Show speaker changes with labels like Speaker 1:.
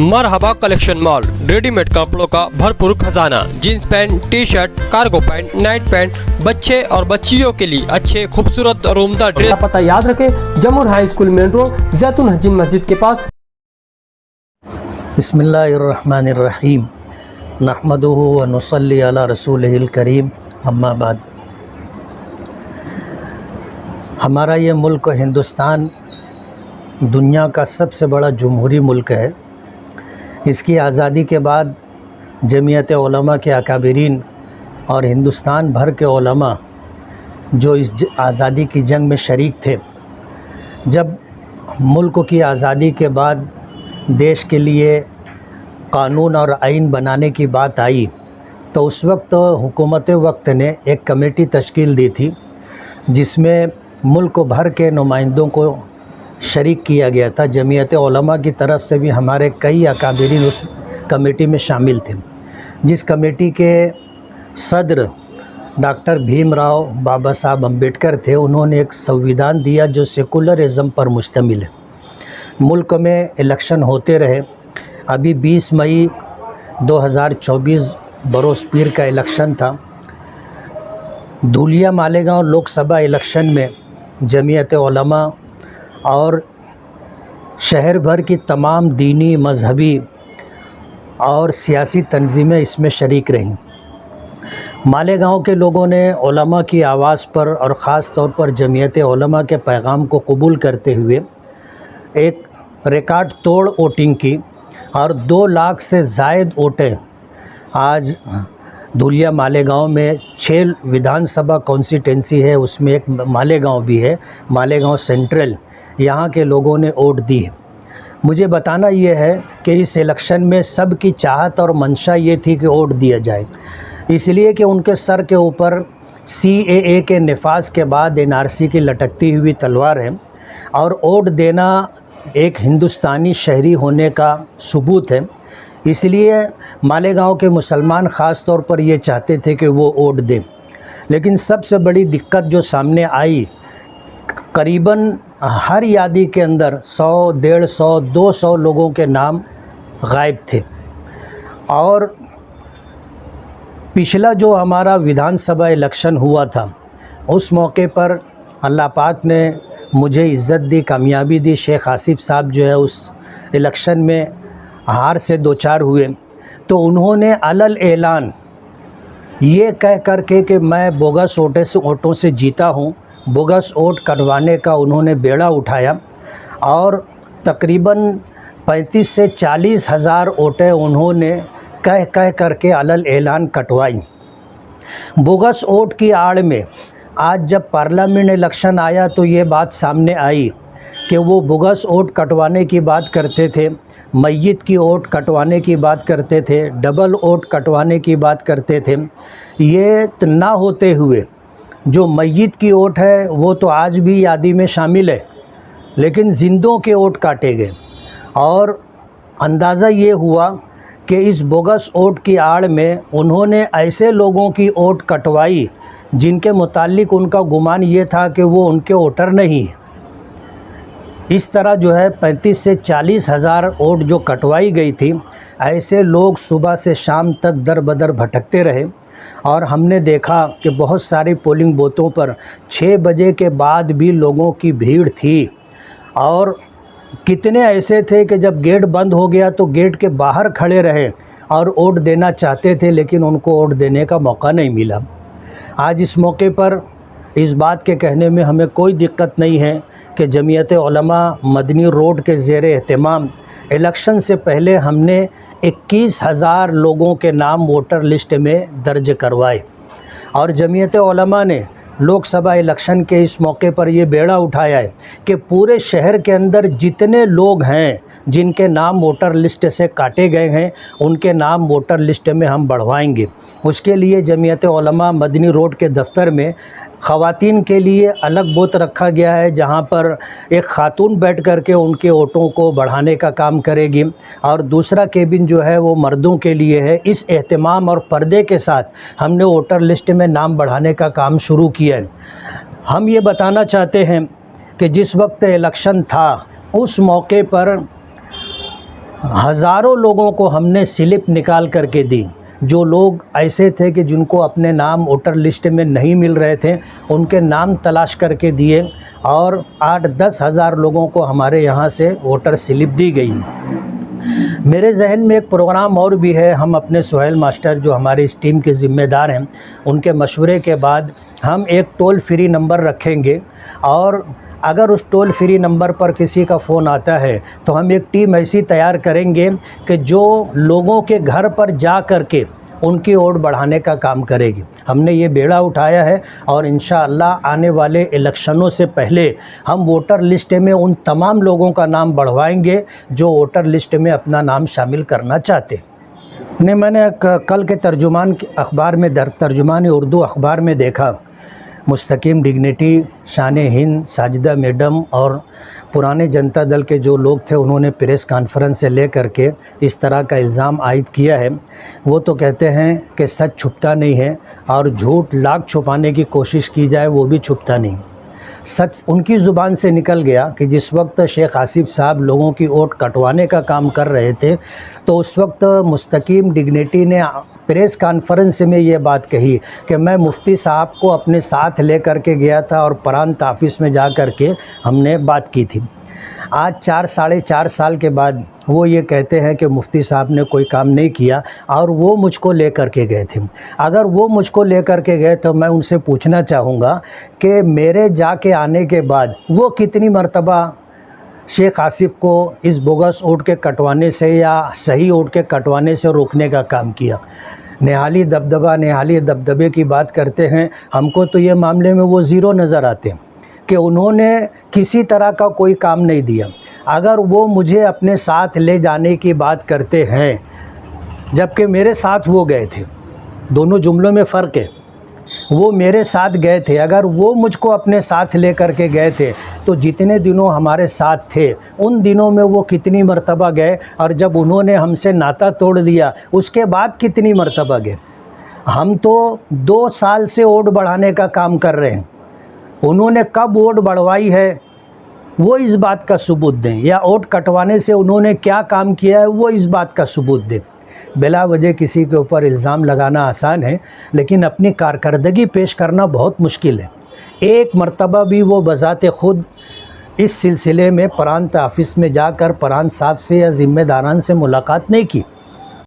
Speaker 1: मरहबा collection mall, readymade कपड़ों का भरपूर खजाना, jeans pant, T shirt, cargo pant, night pant, बच्चे और बच्चियों के लिए अच्छे खूबसूरत और उम्दा ड्रेस।
Speaker 2: पता याद रखें, जमुर हाई स्कूल मेन रोड, जैतून हजीन मस्जिद के पास।
Speaker 3: बिस्मिल्लाहिर्रहमानिर्रहीम, नहमदुहु व नुसल्ली अला रसूलिहिल करीम, अम्मा बाद। हमारा ये मुल्क हिंदुस्तान दुनिया का सबसे बड़ा जमहूरी मुल्क है। इसकी आज़ादी के बाद जमीयत उलमा के अकाबिरीन और हिंदुस्तान भर के उलमा जो इस आज़ादी की जंग में शरीक थे, जब मुल्क की आज़ादी के बाद देश के लिए कानून और आइन बनाने की बात आई तो उस वक्त हुकूमत वक्त ने एक कमेटी तश्कील दी थी जिसमें मुल्क भर के नुमाइंदों को शरीक किया गया था। जमीयत उलमा की तरफ से भी हमारे कई अकाबिरीन उस कमेटी में शामिल थे, जिस कमेटी के सदर डॉक्टर भीमराव बाबा साहब अम्बेडकर थे। उन्होंने एक संविधान दिया जो सेकुलरिज़म पर मुश्तमिल है। मुल्क में इलेक्शन होते रहे। अभी 20 मई 2024 बरोज़ पीर का इलेक्शन था। धुलिया मालेगांव लोकसभा इलेक्शन में जमीयत उलमा और शहर भर की तमाम दीनी, मजहबी और सियासी तंजीमें इसमें शरीक रहीं। मालेगांव के लोगों ने उलमा की आवाज़ पर और ख़ास तौर पर जमीयत उलमा के पैगाम को कबूल करते हुए एक रिकॉर्ड तोड़ वोटिंग की और 2 लाख से ज़ायद वोटें आज धुलिया मालेगांव में 6 विधानसभा कॉन्स्टिटेंसी है, उसमें एक मालेगांव भी है, मालेगांव सेंट्रल। यहाँ के लोगों ने वोट दी है। मुझे बताना ये है कि इस इलेक्शन में सब की चाहत और मंशा ये थी कि वोट दिया जाए, इसलिए कि उनके सर के ऊपर CAA के नफाज के बाद NRC की लटकती हुई तलवार है और वोट देना एक हिंदुस्तानी शहरी होने का सबूत है। इसलिए मालेगांव के मुसलमान ख़ास तौर पर ये चाहते थे कि वो वोट दें। लेकिन सबसे बड़ी दिक्कत जो सामने आई, करीबन हर यादी के अंदर 100, 150, 200 लोगों के नाम गायब थे। और पिछला जो हमारा विधानसभा इलेक्शन हुआ था उस मौके पर अल्लाह पाक ने मुझे इज़्ज़त दी, कामयाबी दी। शेख आसिफ साहब जो है उस इलेक्शन में हार से दो चार हुए तो उन्होंने अलल ऐलान ये कह कर के कि मैं बोगस वोटों से जीता हूँ, बोगस वोट करवाने का उन्होंने बेड़ा उठाया और तकरीबन 35 से 40 हज़ार वोटें उन्होंने कह करके अलल ऐलान कटवाई। बोगस वोट की आड़ में आज जब पार्लियामेंट इलेक्शन आया तो ये बात सामने आई कि वो बोगस वोट कटवाने की बात करते थे, मय्यत की वोट कटवाने की बात करते थे, डबल वोट कटवाने की बात करते थे। ये ना होते हुए जो मय्यत की वोट है वो तो आज भी यादी में शामिल है, लेकिन जिंदों के वोट काटे गए। और अंदाज़ा ये हुआ कि इस बोगस वोट की आड़ में उन्होंने ऐसे लोगों की वोट कटवाई जिनके मुताल्लिक उनका गुमान ये था कि वो उनके वोटर नहीं है। इस तरह जो है 35 से 40 हज़ार वोट जो कटवाई गई थी, ऐसे लोग सुबह से शाम तक दर बदर भटकते रहे। और हमने देखा कि बहुत सारी पोलिंग बूथों पर 6 बजे के बाद भी लोगों की भीड़ थी और कितने ऐसे थे कि जब गेट बंद हो गया तो गेट के बाहर खड़े रहे और वोट देना चाहते थे, लेकिन उनको वोट देने का मौका नहीं मिला। आज इस मौके पर इस बात के कहने में हमें कोई दिक्कत नहीं है कि जमीयत उलमा मदनी रोड के ज़ेर एहतमाम इलेक्शन से पहले हमने 21,000 लोगों के नाम वोटर लिस्ट में दर्ज करवाए। और जमीयत उलमा ने लोकसभा इलेक्शन के इस मौके पर ये बेड़ा उठाया है कि पूरे शहर के अंदर जितने लोग हैं जिनके नाम वोटर लिस्ट से काटे गए हैं उनके नाम वोटर लिस्ट में हम बढ़वाएंगे। उसके लिए जमीयत उलमा मदनी रोड के दफ्तर में ख़वातीन के लिए अलग बूथ रखा गया है, जहां पर एक ख़ातून बैठ कर के उनके वोटों को बढ़ाने का काम करेगी और दूसरा केबिन जो है वो मर्दों के लिए है। इस एहतमाम और पर्दे के साथ हमने वोटर लिस्ट में नाम बढ़ाने का काम शुरू किया है। हम ये बताना चाहते हैं कि जिस वक्त इलेक्शन था उस मौके पर हज़ारों लोगों को हमने स्लिप निकाल कर के दी। जो लोग ऐसे थे कि जिनको अपने नाम वोटर लिस्ट में नहीं मिल रहे थे, उनके नाम तलाश करके दिए और 8-10 हज़ार लोगों को हमारे यहाँ से वोटर स्लिप दी गई। मेरे जहन में एक प्रोग्राम और भी है। हम अपने सुहेल मास्टर जो हमारे इस टीम के ज़िम्मेदार हैं, उनके मशवरे के बाद हम एक टोल फ्री नंबर रखेंगे और अगर उस टोल फ्री नंबर पर किसी का फ़ोन आता है तो हम एक टीम ऐसी तैयार करेंगे कि जो लोगों के घर पर जा कर के उनकी वोट बढ़ाने का काम करेगी। हमने ये बेड़ा उठाया है और इंशाअल्लाह आने वाले इलेक्शनों से पहले हम वोटर लिस्ट में उन तमाम लोगों का नाम बढ़वाएंगे जो वोटर लिस्ट में अपना नाम शामिल करना चाहते। मैंने कल के तर्जुमान अखबार में तर्जुमान उर्दू अखबार में देखा, मुस्तकीम डिग्निटी, शान हिंद, साजिदा मैडम और पुराने जनता दल के जो लोग थे, उन्होंने प्रेस कॉन्फ्रेंस से ले करके इस तरह का इल्ज़ाम आयद किया है। वो तो कहते हैं कि सच छुपता नहीं है और झूठ लाख छुपाने की कोशिश की जाए वो भी छुपता नहीं। सच उनकी ज़ुबान से निकल गया कि जिस वक्त शेख आसिफ साहब लोगों की वोट कटवाने का काम कर रहे थे, तो उस वक्त मुस्तकीम डिग्निटी ने प्रेस कॉन्फ्रेंस में ये बात कही कि मैं मुफ्ती साहब को अपने साथ ले कर के गया था और प्रांत ऑफिस में जा कर के हमने बात की थी। आज 4-4.5 साल के बाद वो ये कहते हैं कि मुफ्ती साहब ने कोई काम नहीं किया और वो मुझको ले कर के गए थे। अगर वो मुझको ले कर के गए तो मैं उनसे पूछना चाहूँगा कि मेरे जाके आने के बाद वो कितनी मरतबा शेख आसिफ को इस बोगस वोट के कटवाने से या सही वोट के कटवाने से रोकने का काम किया। निहाली दबदबे की बात करते हैं, हमको तो ये मामले में वो ज़ीरो नज़र आते हैं कि उन्होंने किसी तरह का कोई काम नहीं दिया। अगर वो मुझे अपने साथ ले जाने की बात करते हैं, जबकि मेरे साथ वो गए थे, दोनों जुमलों में फ़र्क है। वो मेरे साथ गए थे, अगर वो मुझको अपने साथ ले कर के गए थे तो जितने दिनों हमारे साथ थे उन दिनों में वो कितनी मरतबा गए, और जब उन्होंने हमसे नाता तोड़ दिया उसके बाद कितनी मरतबा गए। हम तो 2 साल से वोट बढ़ाने का काम कर रहे हैं, उन्होंने कब वोट बढ़वाई है वो इस बात का सबूत दें, या वोट कटवाने से उन्होंने क्या काम किया है वो इस बात का सबूत दें। बिला वजह किसी के ऊपर इल्ज़ाम लगाना आसान है, लेकिन अपनी कारकर्दगी पेश करना बहुत मुश्किल है। एक मरतबा भी वो बज़ाते ख़ुद इस सिलसिले में प्रांत ऑफिस में जाकर प्रांत साहब से या ज़िम्मेदारान से मुलाकात नहीं की।